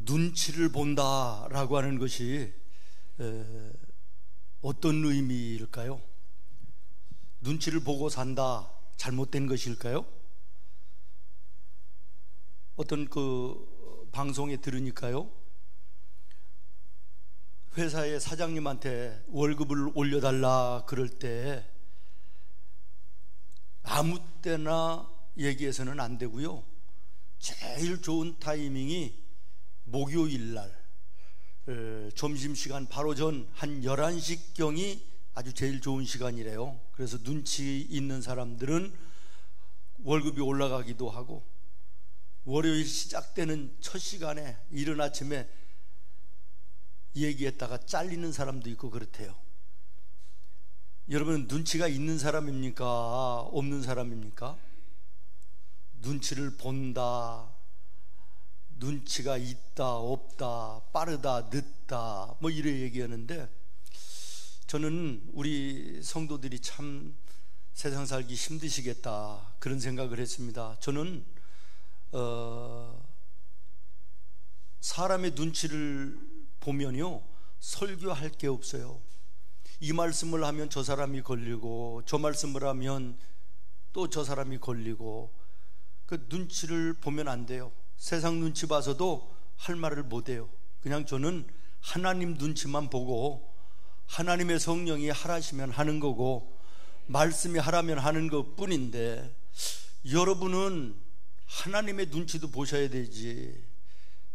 눈치를 본다라고 하는 것이 어떤 의미일까요? 눈치를 보고 산다, 잘못된 것일까요? 어떤 그 방송에 들으니까요, 회사의 사장님한테 월급을 올려달라 그럴 때 아무 때나 얘기해서는 안 되고요, 제일 좋은 타이밍이 목요일 날 점심시간 바로 전 한 11시경이 아주 제일 좋은 시간이래요. 그래서 눈치 있는 사람들은 월급이 올라가기도 하고, 월요일 시작되는 첫 시간에 이른 아침에 얘기했다가 잘리는 사람도 있고 그렇대요. 여러분, 눈치가 있는 사람입니까? 없는 사람입니까? 눈치를 본다, 눈치가 있다, 없다, 빠르다, 늦다, 뭐 이래 얘기하는데, 저는 우리 성도들이 참 세상 살기 힘드시겠다 그런 생각을 했습니다. 저는 사람의 눈치를 보면요, 설교할 게 없어요. 이 말씀을 하면 저 사람이 걸리고, 저 말씀을 하면 또 저 사람이 걸리고, 그 눈치를 보면 안 돼요. 세상 눈치 봐서도 할 말을 못 해요. 그냥 저는 하나님 눈치만 보고, 하나님의 성령이 하라시면 하는 거고, 말씀이 하라면 하는 것 뿐인데, 여러분은 하나님의 눈치도 보셔야 되지.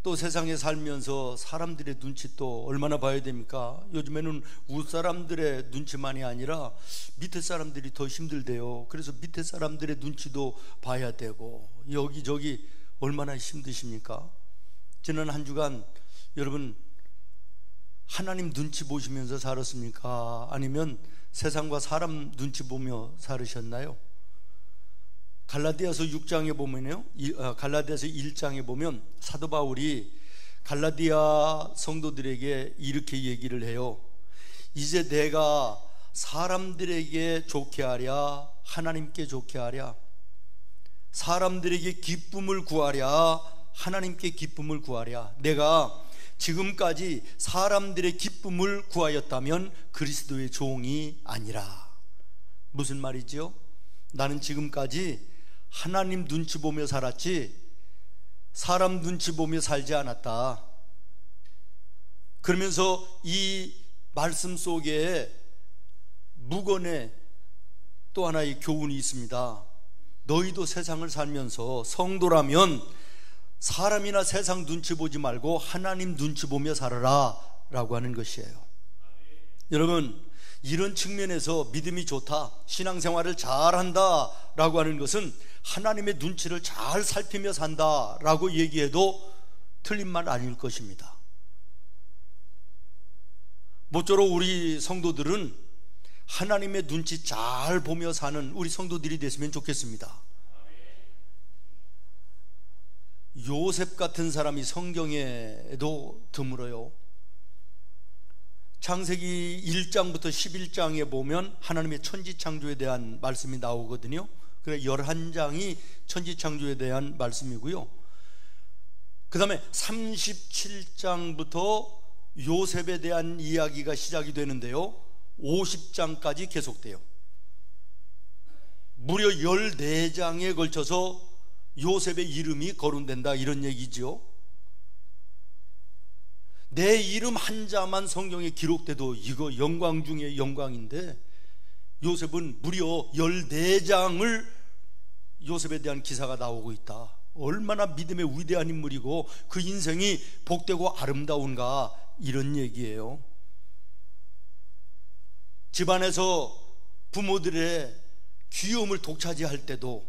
또 세상에 살면서 사람들의 눈치 또 얼마나 봐야 됩니까? 요즘에는 윗사람들의 눈치만이 아니라 밑에 사람들이 더 힘들대요. 그래서 밑에 사람들의 눈치도 봐야 되고, 여기저기 얼마나 힘드십니까? 지난 한 주간 여러분 하나님 눈치 보시면서 살았습니까? 아니면 세상과 사람 눈치 보며 살으셨나요? 갈라디아서 6장에 보면요, 갈라디아서 1장에 보면 사도 바울이 갈라디아 성도들에게 이렇게 얘기를 해요. 이제 내가 사람들에게 좋게 하랴, 하나님께 좋게 하랴, 사람들에게 기쁨을 구하랴, 하나님께 기쁨을 구하랴. 내가 지금까지 사람들의 기쁨을 구하였다면 그리스도의 종이 아니라. 무슨 말이죠? 나는 지금까지 하나님 눈치 보며 살았지 사람 눈치 보며 살지 않았다. 그러면서 이 말씀 속에 묵언의 또 하나의 교훈이 있습니다. 너희도 세상을 살면서 성도라면 사람이나 세상 눈치 보지 말고 하나님 눈치 보며 살아라 라고 하는 것이에요. 여러분, 이런 측면에서 믿음이 좋다, 신앙생활을 잘한다 라고 하는 것은 하나님의 눈치를 잘 살피며 산다 라고 얘기해도 틀린 말 아닐 것입니다. 모쪼록 우리 성도들은 하나님의 눈치 잘 보며 사는 우리 성도들이 됐으면 좋겠습니다. 요셉 같은 사람이 성경에도 드물어요. 창세기 1장부터 11장에 보면 하나님의 천지창조에 대한 말씀이 나오거든요. 그래 11장이 천지창조에 대한 말씀이고요. 그 다음에 37장부터 요셉에 대한 이야기가 시작이 되는데요, 50장까지 계속돼요. 무려 14장에 걸쳐서 요셉의 이름이 거론된다, 이런 얘기죠. 내 이름 한자만 성경에 기록돼도 이거 영광 중에 영광인데, 요셉은 무려 14장을 요셉에 대한 기사가 나오고 있다. 얼마나 믿음의 위대한 인물이고 그 인생이 복되고 아름다운가, 이런 얘기예요. 집안에서 부모들의 귀여움을 독차지할 때도,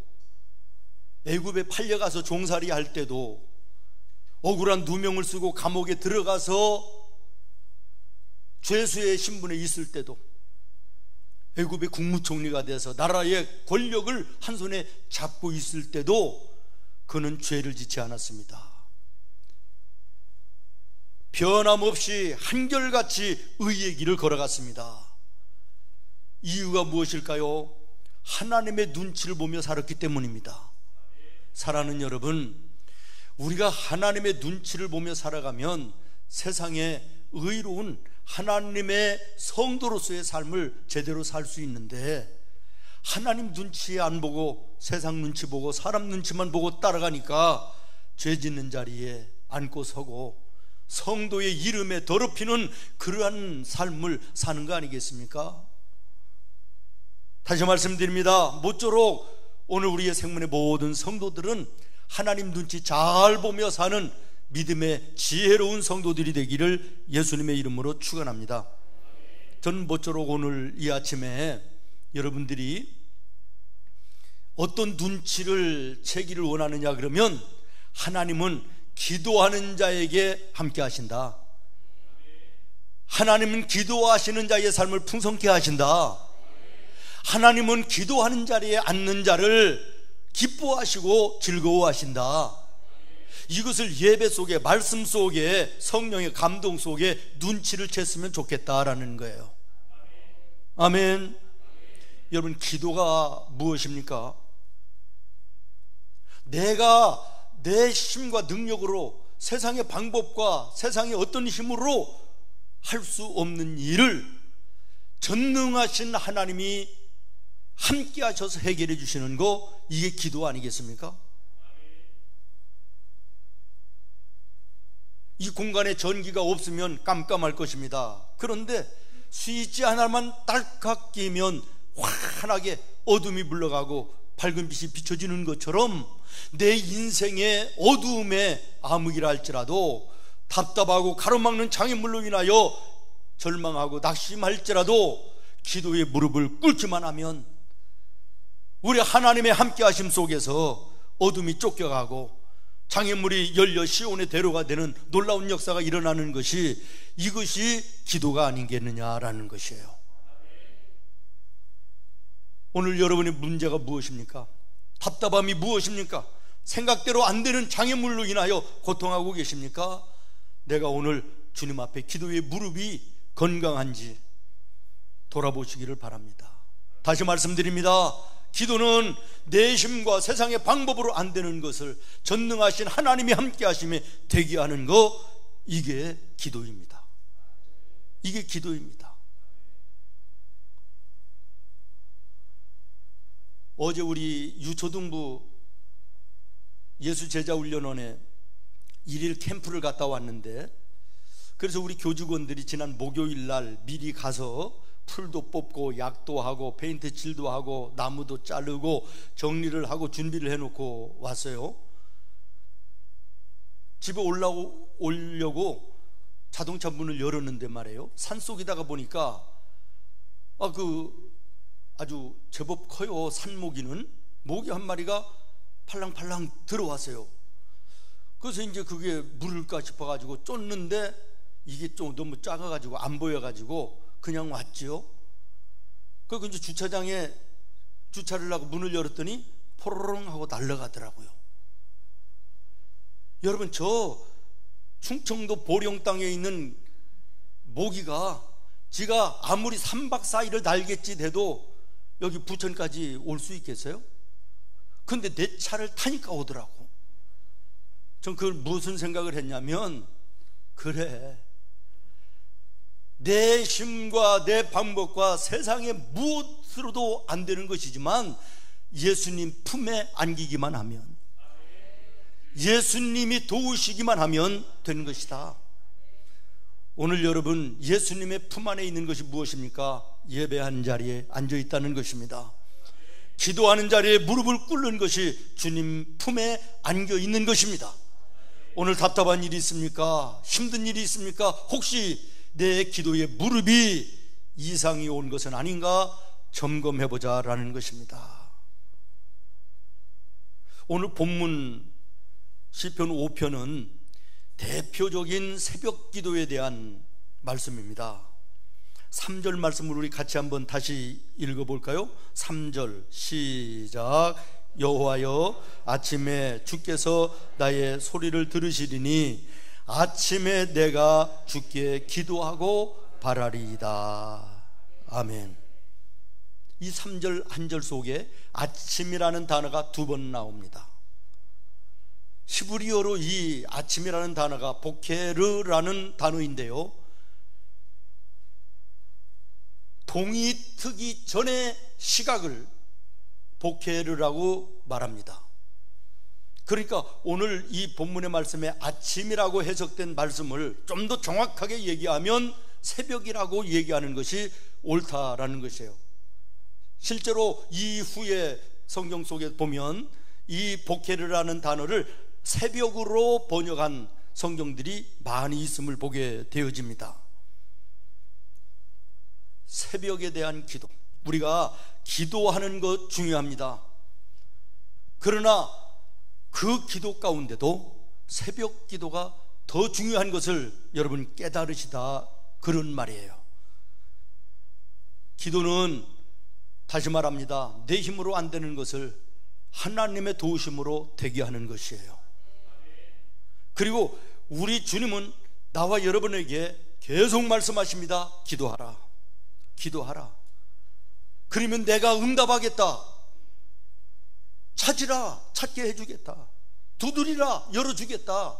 애굽에 팔려가서 종살이 할 때도, 억울한 누명을 쓰고 감옥에 들어가서 죄수의 신분에 있을 때도, 애굽의 국무총리가 돼서 나라의 권력을 한 손에 잡고 있을 때도 그는 죄를 짓지 않았습니다. 변함없이 한결같이 의의 길을 걸어갔습니다. 이유가 무엇일까요? 하나님의 눈치를 보며 살았기 때문입니다. 사랑하는 여러분, 우리가 하나님의 눈치를 보며 살아가면 세상에 의로운 하나님의 성도로서의 삶을 제대로 살 수 있는데, 하나님 눈치 안 보고 세상 눈치 보고 사람 눈치만 보고 따라가니까 죄 짓는 자리에 앉고 서고 성도의 이름에 더럽히는 그러한 삶을 사는 거 아니겠습니까? 다시 말씀드립니다. 모쪼록 오늘 우리의 생문의 모든 성도들은 하나님 눈치 잘 보며 사는 믿음의 지혜로운 성도들이 되기를 예수님의 이름으로 축원합니다. 저는 모쪼록 오늘 이 아침에 여러분들이 어떤 눈치를 채기를 원하느냐 그러면, 하나님은 기도하는 자에게 함께 하신다. 하나님은 기도하시는 자의 삶을 풍성케 하신다. 하나님은 기도하는 자리에 앉는 자를 기뻐하시고 즐거워하신다. 이것을 예배 속에, 말씀 속에, 성령의 감동 속에 눈치를 챘으면 좋겠다라는 거예요. 아멘. 여러분, 기도가 무엇입니까? 내가 내 힘과 능력으로, 세상의 방법과 세상의 어떤 힘으로 할 수 없는 일을 전능하신 하나님이 함께 하셔서 해결해 주시는 거, 이게 기도 아니겠습니까? 이 공간에 전기가 없으면 깜깜할 것입니다. 그런데 스위치 하나만 딸깍 끼면 환하게 어둠이 물러가고 밝은 빛이 비춰지는 것처럼, 내 인생의 어두움에 암흑이라 할지라도, 답답하고 가로막는 장애물로 인하여 절망하고 낙심할지라도 기도의 무릎을 꿇기만 하면 우리 하나님의 함께하심 속에서 어둠이 쫓겨가고 장애물이 열려 시온의 대로가 되는 놀라운 역사가 일어나는 것이, 이것이 기도가 아니겠느냐라는 것이에요. 오늘 여러분의 문제가 무엇입니까? 답답함이 무엇입니까? 생각대로 안 되는 장애물로 인하여 고통하고 계십니까? 내가 오늘 주님 앞에 기도의 무릎이 건강한지 돌아보시기를 바랍니다. 다시 말씀드립니다. 기도는 내 힘과 세상의 방법으로 안 되는 것을 전능하신 하나님이 함께 하심에 되게 하는 거, 이게 기도입니다. 이게 기도입니다. 어제 우리 유초등부 예수제자훈련원에 1일 캠프를 갔다 왔는데, 그래서 우리 교직원들이 지난 목요일 날 미리 가서 풀도 뽑고 약도 하고 페인트 칠도 하고 나무도 자르고 정리를 하고 준비를 해놓고 왔어요. 집에 오려고 자동차 문을 열었는데 말이에요, 산속이다가 보니까 아주 제법 커요. 산모기는 모기 한 마리가 팔랑팔랑 들어왔어요. 그래서 이제 그게 물을까 싶어가지고 쫓는데 이게 좀 너무 작아가지고 안 보여가지고 그냥 왔지요. 그리고 이제 주차장에 주차를 하고 문을 열었더니 포로롱 하고 날아가더라고요. 여러분, 저 충청도 보령 땅에 있는 모기가 지가 아무리 3박 4일을 날갯짓 해도 여기 부천까지 올 수 있겠어요? 근데 내 차를 타니까 오더라고. 전 그걸 무슨 생각을 했냐면, 그래, 내 힘과 내 방법과 세상에 무엇으로도 안 되는 것이지만 예수님 품에 안기기만 하면, 예수님이 도우시기만 하면 되는 것이다. 오늘 여러분, 예수님의 품 안에 있는 것이 무엇입니까? 예배하는 자리에 앉아 있다는 것입니다. 기도하는 자리에 무릎을 꿇는 것이 주님 품에 안겨 있는 것입니다. 오늘 답답한 일이 있습니까? 힘든 일이 있습니까? 혹시 내 기도의 무릎이 이상이 온 것은 아닌가 점검해보자 라는 것입니다. 오늘 본문 시편 5편은 대표적인 새벽 기도에 대한 말씀입니다. 3절 말씀을 우리 같이 한번 다시 읽어볼까요? 3절 시작. 여호와여, 아침에 주께서 나의 소리를 들으시리니 아침에 내가 주께 기도하고 바라리이다. 아멘. 이 3절 한 절 속에 아침이라는 단어가 2번 나옵니다. 히브리어로 이 아침이라는 단어가 보케르라는 단어인데요, 동이 트기 전의 시각을 보케르라고 말합니다. 그러니까 오늘 이 본문의 말씀에 아침이라고 해석된 말씀을 좀 더 정확하게 얘기하면 새벽이라고 얘기하는 것이 옳다라는 것이에요. 실제로 이후에 성경 속에 보면 이 보케르라는 단어를 새벽으로 번역한 성경들이 많이 있음을 보게 되어집니다. 새벽에 대한 기도, 우리가 기도하는 것 중요합니다. 그러나 그 기도 가운데도 새벽 기도가 더 중요한 것을 여러분 깨달으시다, 그런 말이에요. 기도는, 다시 말합니다, 내 힘으로 안 되는 것을 하나님의 도우심으로 되게 하는 것이에요. 그리고 우리 주님은 나와 여러분에게 계속 말씀하십니다. 기도하라, 기도하라. 그러면 내가 응답하겠다. 찾으라, 찾게 해주겠다. 두드리라, 열어주겠다.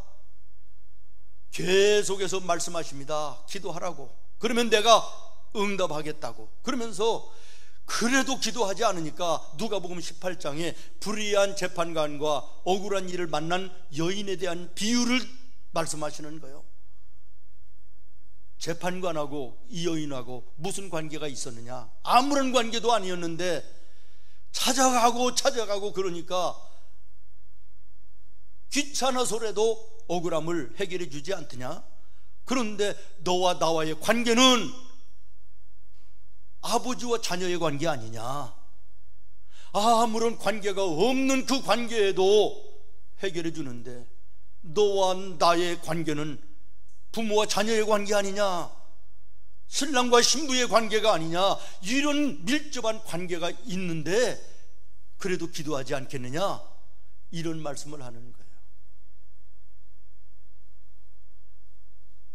계속해서 말씀하십니다. 기도하라고. 그러면 내가 응답하겠다고. 그러면서 그래도 기도하지 않으니까 누가복음 18장에 불의한 재판관과 억울한 일을 만난 여인에 대한 비유를 말씀하시는 거예요. 재판관하고 이 여인하고 무슨 관계가 있었느냐? 아무런 관계도 아니었는데 찾아가고 그러니까 귀찮아서라도 억울함을 해결해 주지 않더냐? 그런데 너와 나와의 관계는 아버지와 자녀의 관계 아니냐? 아무런 관계가 없는 그 관계에도 해결해 주는데 너와 나의 관계는 부모와 자녀의 관계 아니냐? 신랑과 신부의 관계가 아니냐? 이런 밀접한 관계가 있는데 그래도 기도하지 않겠느냐? 이런 말씀을 하는 거예요.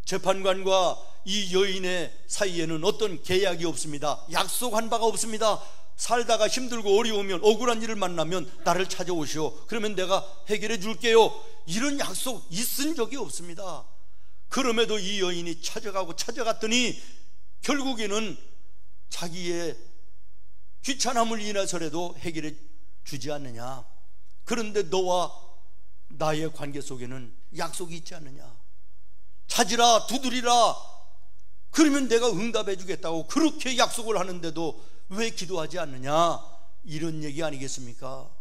재판관과 이 여인의 사이에는 어떤 계약이 없습니다. 약속한 바가 없습니다. 살다가 힘들고 어려우면, 억울한 일을 만나면 나를 찾아오시오. 그러면 내가 해결해 줄게요. 이런 약속 있은 적이 없습니다. 그럼에도 이 여인이 찾아갔더니 결국에는 자기의 귀찮음을 인해서라도 해결해 주지 않느냐? 그런데 너와 나의 관계 속에는 약속이 있지 않느냐? 찾으라, 두드리라, 그러면 내가 응답해 주겠다고 그렇게 약속을 하는데도 왜 기도하지 않느냐? 이런 얘기 아니겠습니까?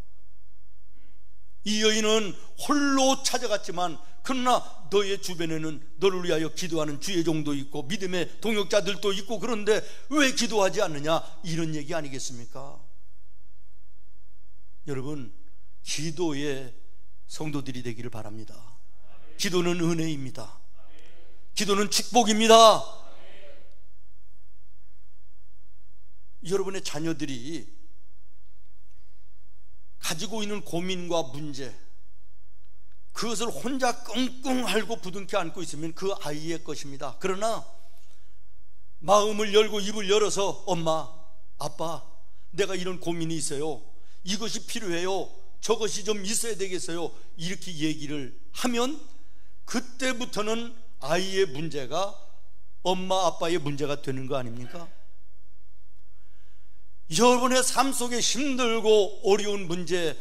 이 여인은 홀로 찾아갔지만 그러나 너의 주변에는 너를 위하여 기도하는 주의 종도 있고 믿음의 동역자들도 있고, 그런데 왜 기도하지 않느냐? 이런 얘기 아니겠습니까? 여러분, 기도의 성도들이 되기를 바랍니다. 기도는 은혜입니다. 기도는 축복입니다. 여러분의 자녀들이 가지고 있는 고민과 문제, 그것을 혼자 끙끙 앓고 부둥켜 안고 있으면 그 아이의 것입니다. 그러나 마음을 열고 입을 열어서 엄마, 아빠, 내가 이런 고민이 있어요. 이것이 필요해요. 저것이 좀 있어야 되겠어요. 이렇게 얘기를 하면 그때부터는 아이의 문제가 엄마, 아빠의 문제가 되는 거 아닙니까? 여러분의 삶 속에 힘들고 어려운 문제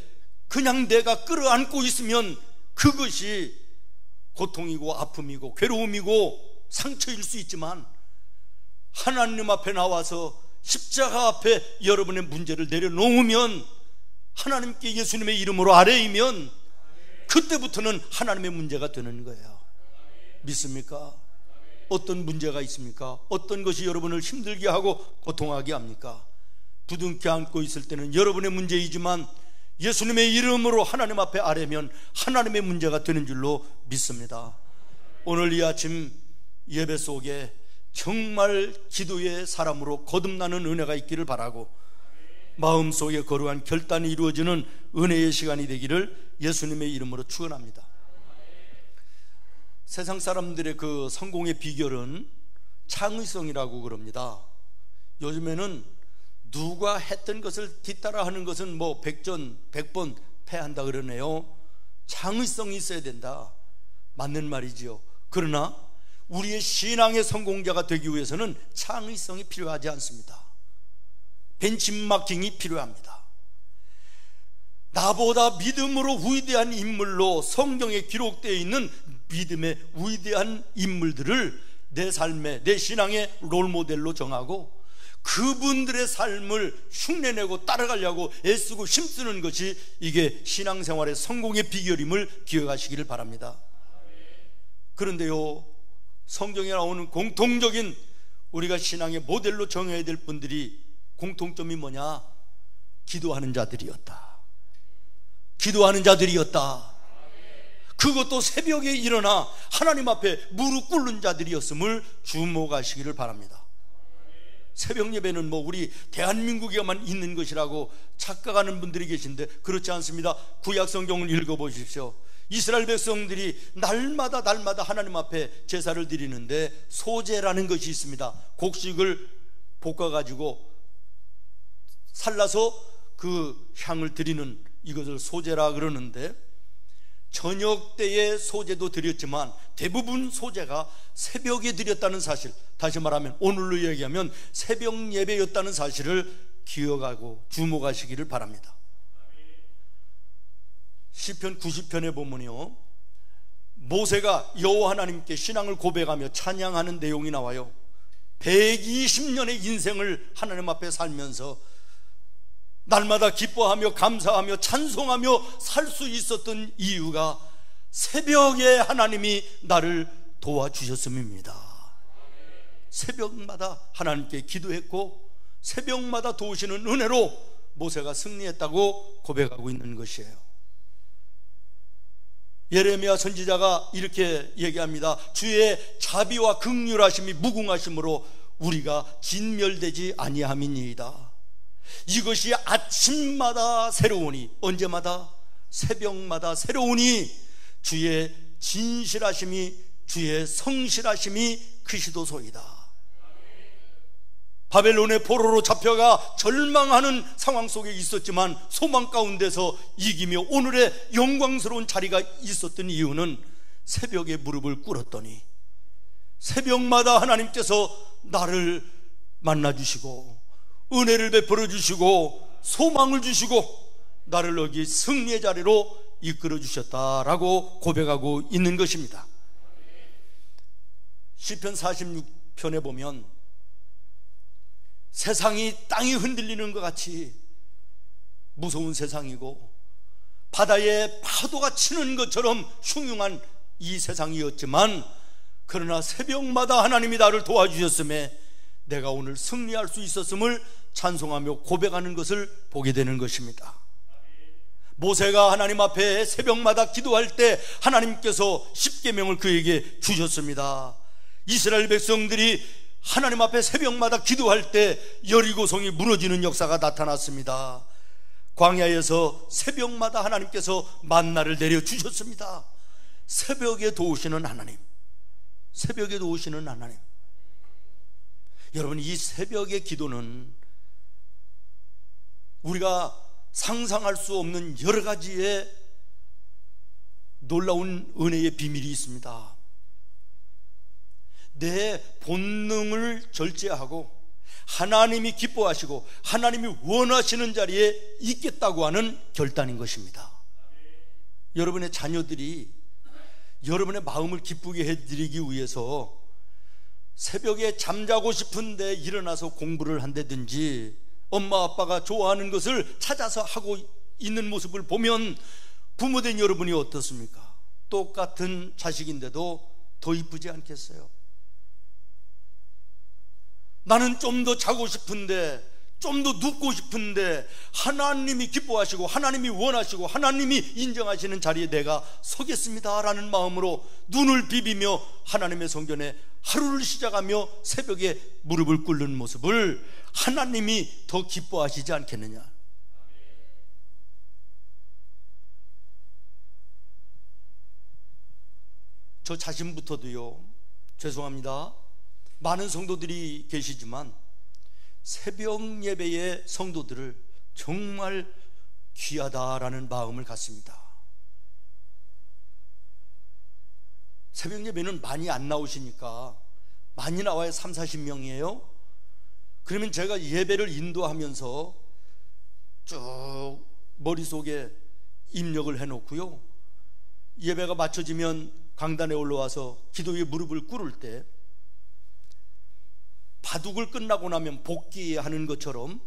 그냥 내가 끌어안고 있으면 그것이 고통이고 아픔이고 괴로움이고 상처일 수 있지만, 하나님 앞에 나와서 십자가 앞에 여러분의 문제를 내려놓으면, 하나님께 예수님의 이름으로 아뢰이면 그때부터는 하나님의 문제가 되는 거예요. 믿습니까? 어떤 문제가 있습니까? 어떤 것이 여러분을 힘들게 하고 고통하게 합니까? 부둥켜 안고 있을 때는 여러분의 문제이지만 예수님의 이름으로 하나님 앞에 아뢰면 하나님의 문제가 되는 줄로 믿습니다. 오늘 이 아침 예배 속에 정말 기도의 사람으로 거듭나는 은혜가 있기를 바라고, 마음속에 거룩한 결단이 이루어지는 은혜의 시간이 되기를 예수님의 이름으로 축원합니다. 세상 사람들의 그 성공의 비결은 창의성이라고 그럽니다. 요즘에는 누가 했던 것을 뒤따라 하는 것은 뭐 100전 100번 패한다 그러네요. 창의성이 있어야 된다. 맞는 말이지요. 그러나 우리의 신앙의 성공자가 되기 위해서는 창의성이 필요하지 않습니다. 벤치마킹이 필요합니다. 나보다 믿음으로 위대한 인물로 성경에 기록되어 있는 믿음의 위대한 인물들을 내 삶의, 내 신앙의 롤모델로 정하고 그분들의 삶을 흉내내고 따라가려고 애쓰고 힘쓰는 것이 이게 신앙생활의 성공의 비결임을 기억하시기를 바랍니다. 그런데요, 성경에 나오는 공통적인 우리가 신앙의 모델로 정해야 될 분들이 공통점이 뭐냐? 기도하는 자들이었다. 기도하는 자들이었다. 그것도 새벽에 일어나 하나님 앞에 무릎 꿇는 자들이었음을 주목하시기를 바랍니다. 새벽 예배는 뭐 우리 대한민국에만 있는 것이라고 착각하는 분들이 계신데 그렇지 않습니다. 구약 성경을 읽어보십시오. 이스라엘 백성들이 날마다 하나님 앞에 제사를 드리는데 소제라는 것이 있습니다. 곡식을 볶아가지고 살라서 그 향을 드리는 이것을 소제라 그러는데, 저녁 때에 소제도 드렸지만 대부분 소제가 새벽에 드렸다는 사실, 다시 말하면 오늘로 얘기하면 새벽 예배였다는 사실을 기억하고 주목하시기를 바랍니다. 시편 90편에 보면요, 모세가 여호와 하나님께 신앙을 고백하며 찬양하는 내용이 나와요. 120년의 인생을 하나님 앞에 살면서 날마다 기뻐하며 감사하며 찬송하며 살 수 있었던 이유가 새벽에 하나님이 나를 도와주셨음입니다. 새벽마다 하나님께 기도했고 새벽마다 도우시는 은혜로 모세가 승리했다고 고백하고 있는 것이에요. 예레미야 선지자가 이렇게 얘기합니다. 주의 자비와 긍휼하심이 무궁하심으로 우리가 진멸되지 아니함이니이다. 이것이 아침마다 새로우니, 언제마다? 새벽마다 새로우니 주의 진실하심이, 주의 성실하심이 크시도소이다. 바벨론의 포로로 잡혀가 절망하는 상황 속에 있었지만 소망 가운데서 이기며 오늘의 영광스러운 자리가 있었던 이유는 새벽에 무릎을 꿇었더니 새벽마다 하나님께서 나를 만나주시고 은혜를 베풀어 주시고 소망을 주시고 나를 여기 승리의 자리로 이끌어 주셨다라고 고백하고 있는 것입니다. 시편 46편에 보면 세상이 땅이 흔들리는 것 같이 무서운 세상이고 바다에 파도가 치는 것처럼 흉흉한 이 세상이었지만, 그러나 새벽마다 하나님이 나를 도와주셨음에 내가 오늘 승리할 수 있었음을 찬송하며 고백하는 것을 보게 되는 것입니다. 모세가 하나님 앞에 새벽마다 기도할 때 하나님께서 십계명을 그에게 주셨습니다. 이스라엘 백성들이 하나님 앞에 새벽마다 기도할 때 여리고성이 무너지는 역사가 나타났습니다. 광야에서 새벽마다 하나님께서 만나를 내려주셨습니다. 새벽에 도우시는 하나님, 새벽에 도우시는 하나님. 여러분, 이 새벽의 기도는 우리가 상상할 수 없는 여러 가지의 놀라운 은혜의 비밀이 있습니다. 내 본능을 절제하고 하나님이 기뻐하시고 하나님이 원하시는 자리에 있겠다고 하는 결단인 것입니다. 여러분의 자녀들이 여러분의 마음을 기쁘게 해드리기 위해서 새벽에 잠자고 싶은데 일어나서 공부를 한다든지 엄마 아빠가 좋아하는 것을 찾아서 하고 있는 모습을 보면 부모된 여러분이 어떻습니까? 똑같은 자식인데도 더 이쁘지 않겠어요? 나는 좀 더 자고 싶은데, 좀 더 눕고 싶은데 하나님이 기뻐하시고 하나님이 원하시고 하나님이 인정하시는 자리에 내가 서겠습니다 라는 마음으로 눈을 비비며 하나님의 성전에 하루를 시작하며 새벽에 무릎을 꿇는 모습을 하나님이 더 기뻐하시지 않겠느냐. 저 자신부터도요, 죄송합니다, 많은 성도들이 계시지만 새벽 예배의 성도들을 정말 귀하다라는 마음을 갖습니다. 새벽 예배는 많이 안 나오시니까, 많이 나와야 3, 40명이에요. 그러면 제가 예배를 인도하면서 쭉 머릿속에 입력을 해놓고요, 예배가 마쳐지면 강단에 올라와서 기도에 무릎을 꿇을 때 바둑을 끝나고 나면 복귀하는 것처럼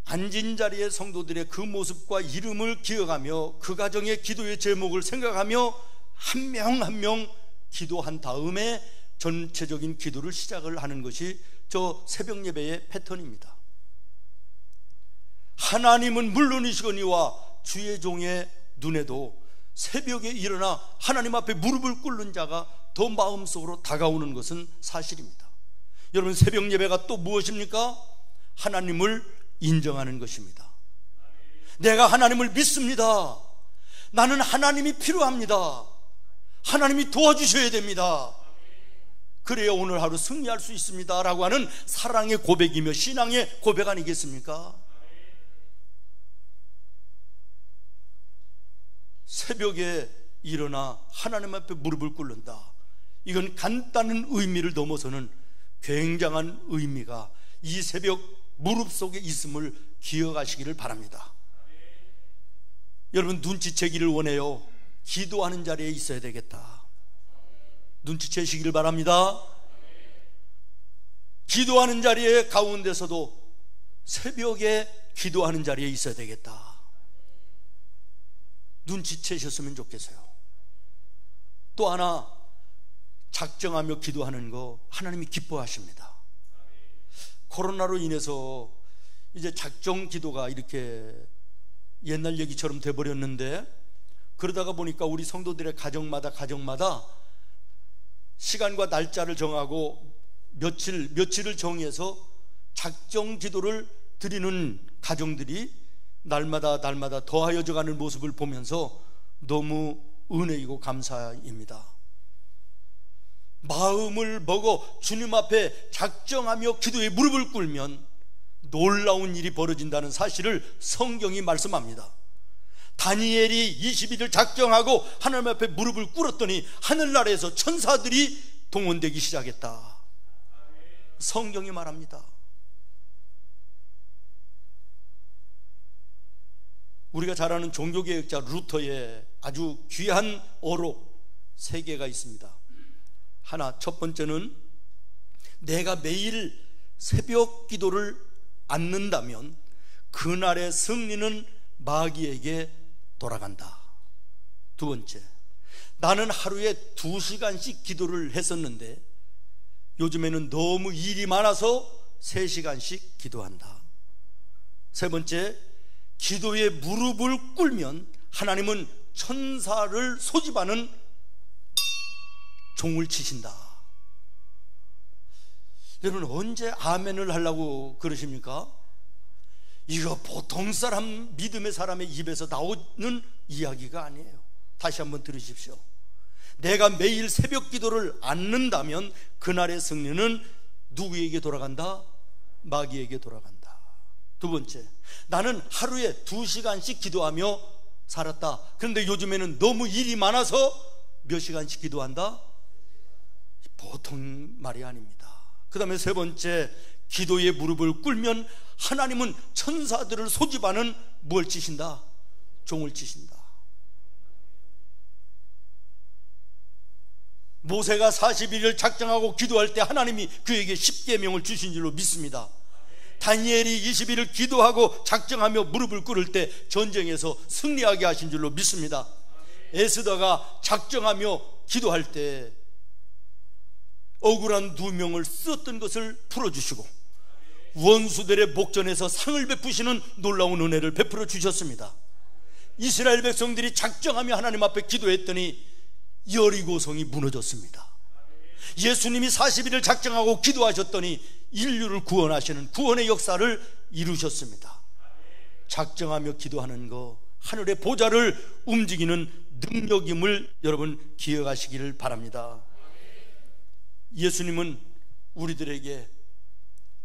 앉은 자리의 성도들의 그 모습과 이름을 기억하며 그 가정의 기도의 제목을 생각하며 한 명 한 명 기도한 다음에 전체적인 기도를 시작을 하는 것이 저 새벽 예배의 패턴입니다. 하나님은 물론이시거니와 주의 종의 눈에도 새벽에 일어나 하나님 앞에 무릎을 꿇는 자가 더 마음속으로 다가오는 것은 사실입니다. 여러분, 새벽 예배가 또 무엇입니까? 하나님을 인정하는 것입니다. 내가 하나님을 믿습니다. 나는 하나님이 필요합니다. 하나님이 도와주셔야 됩니다. 그래야 오늘 하루 승리할 수 있습니다 라고 하는 사랑의 고백이며 신앙의 고백 아니겠습니까? 새벽에 일어나 하나님 앞에 무릎을 꿇는다, 이건 간단한 의미를 넘어서는 굉장한 의미가 이 새벽 무릎 속에 있음을 기억하시기를 바랍니다. 여러분, 눈치채기를 원해요. 기도하는 자리에 있어야 되겠다. 눈치채시기를 바랍니다. 기도하는 자리에 가운데서도 새벽에 기도하는 자리에 있어야 되겠다. 눈치채셨으면 좋겠어요. 또 하나, 작정하며 기도하는 거 하나님이 기뻐하십니다. 코로나로 인해서 이제 작정 기도가 이렇게 옛날 얘기처럼 돼버렸는데, 그러다가 보니까 우리 성도들의 가정마다 시간과 날짜를 정하고 며칠을 정해서 작정 기도를 드리는 가정들이 날마다 더하여져 가는 모습을 보면서 너무 은혜이고 감사입니다. 마음을 먹어 주님 앞에 작정하며 기도에 무릎을 꿇으면 놀라운 일이 벌어진다는 사실을 성경이 말씀합니다. 다니엘이 20일을 작정하고 하나님 앞에 무릎을 꿇었더니 하늘나라에서 천사들이 동원되기 시작했다. 성경이 말합니다. 우리가 잘 아는 종교개혁자 루터의 아주 귀한 어록 3개가 있습니다. 하나, 첫 번째는 내가 매일 새벽 기도를 않는다면 그날의 승리는 마귀에게 돌아간다. 두 번째, 나는 하루에 2시간씩 기도를 했었는데 요즘에는 너무 일이 많아서 3시간씩 기도한다. 세 번째, 기도에 무릎을 꿇으면 하나님은 천사를 소집하는 종을 치신다. 여러분, 언제 아멘을 하려고 그러십니까? 이거 보통 사람, 믿음의 사람의 입에서 나오는 이야기가 아니에요. 다시 한번 들으십시오. 내가 매일 새벽 기도를 않는다면 그날의 승리는 누구에게 돌아간다? 마귀에게 돌아간다. 두 번째, 나는 하루에 2시간씩 기도하며 살았다. 그런데 요즘에는 너무 일이 많아서 몇 시간씩 기도한다? 보통 말이 아닙니다. 그 다음에 세 번째, 기도에 무릎을 꿇으면 하나님은 천사들을 소집하는 뭘 치신다? 종을 치신다. 모세가 40일을 작정하고 기도할 때 하나님이 그에게 십계명을 주신 줄로 믿습니다. 다니엘이 20일을 기도하고 작정하며 무릎을 꿇을 때 전쟁에서 승리하게 하신 줄로 믿습니다. 에스더가 작정하며 기도할 때 억울한 2명을 쓰었던 것을 풀어주시고 원수들의 목전에서 상을 베푸시는 놀라운 은혜를 베풀어 주셨습니다. 이스라엘 백성들이 작정하며 하나님 앞에 기도했더니 여리고성이 무너졌습니다. 예수님이 40일을 작정하고 기도하셨더니 인류를 구원하시는 구원의 역사를 이루셨습니다. 작정하며 기도하는 거 하늘의 보좌를 움직이는 능력임을 여러분 기억하시기를 바랍니다. 예수님은 우리들에게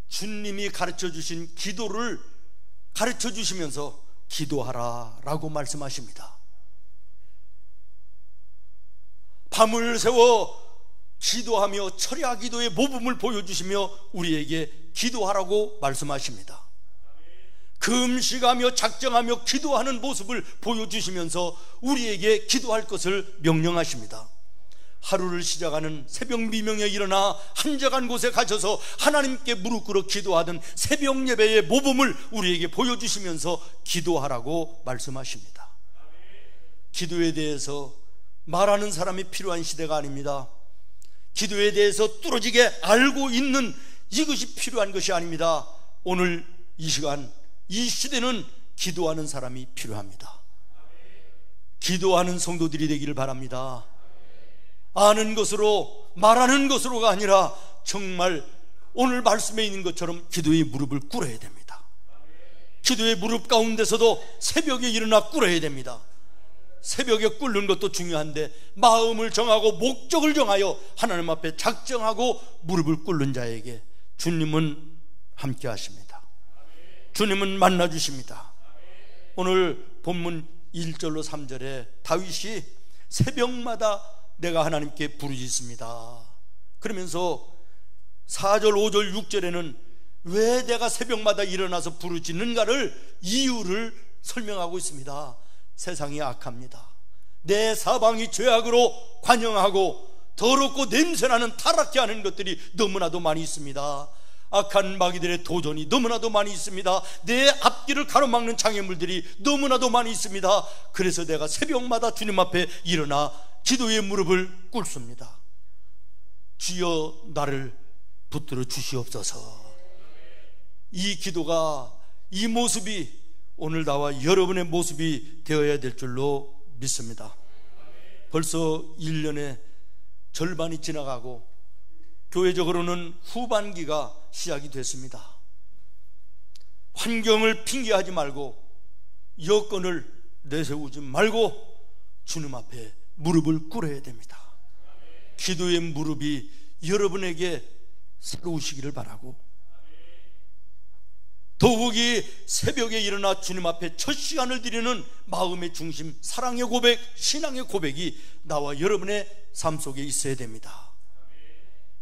주님이 가르쳐 주신 기도를 가르쳐 주시면서 기도하라 라고 말씀하십니다. 밤을 새워 기도하며 철야 기도의 모범을 보여주시며 우리에게 기도하라고 말씀하십니다. 금식하며 작정하며 기도하는 모습을 보여주시면서 우리에게 기도할 것을 명령하십니다. 하루를 시작하는 새벽 미명에 일어나 한적한 곳에 가셔서 하나님께 무릎 꿇어 기도하던 새벽 예배의 모범을 우리에게 보여주시면서 기도하라고 말씀하십니다. 기도에 대해서 말하는 사람이 필요한 시대가 아닙니다. 기도에 대해서 뚫어지게 알고 있는 이것이 필요한 것이 아닙니다. 오늘 이 시간, 이 시대는 기도하는 사람이 필요합니다. 기도하는 성도들이 되기를 바랍니다. 아는 것으로 말하는 것으로가 아니라 정말 오늘 말씀에 있는 것처럼 기도의 무릎을 꿇어야 됩니다. 기도의 무릎 가운데서도 새벽에 일어나 꿇어야 됩니다. 새벽에 꿇는 것도 중요한데 마음을 정하고 목적을 정하여 하나님 앞에 작정하고 무릎을 꿇는 자에게 주님은 함께 하십니다. 주님은 만나 주십니다. 오늘 본문 1절로 3절에 다윗이 새벽마다 내가 하나님께 부르짖습니다. 그러면서 4절, 5절, 6절에는 왜 내가 새벽마다 일어나서 부르짖는가를 이유를 설명하고 있습니다. 세상이 악합니다. 내 사방이 죄악으로 관영하고 더럽고 냄새나는 타락케 하는 것들이 너무나도 많이 있습니다. 악한 마귀들의 도전이 너무나도 많이 있습니다. 내 앞길을 가로막는 장애물들이 너무나도 많이 있습니다. 그래서 내가 새벽마다 주님 앞에 일어나 기도의 무릎을 꿇습니다. 주여 나를 붙들어 주시옵소서. 이 기도가, 이 모습이 오늘 나와 여러분의 모습이 되어야 될 줄로 믿습니다. 벌써 1년의 절반이 지나가고 교회적으로는 후반기가 시작이 됐습니다. 환경을 핑계하지 말고 여건을 내세우지 말고 주님 앞에 무릎을 꿇어야 됩니다. 기도의 무릎이 여러분에게 새로우시기를 바라고, 더욱이 새벽에 일어나 주님 앞에 첫 시간을 드리는 마음의 중심, 사랑의 고백, 신앙의 고백이 나와 여러분의 삶 속에 있어야 됩니다.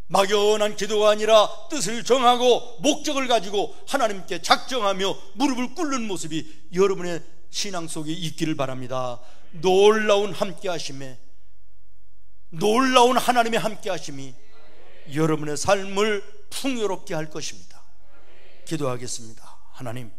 막연한 기도가 아니라 뜻을 정하고 목적을 가지고 하나님께 작정하며 무릎을 꿇는 모습이 여러분의 신앙 속에 있기를 바랍니다. 놀라운 함께하심에, 놀라운 하나님의 함께하심이 여러분의 삶을 풍요롭게 할 것입니다. 기도하겠습니다. 하나님,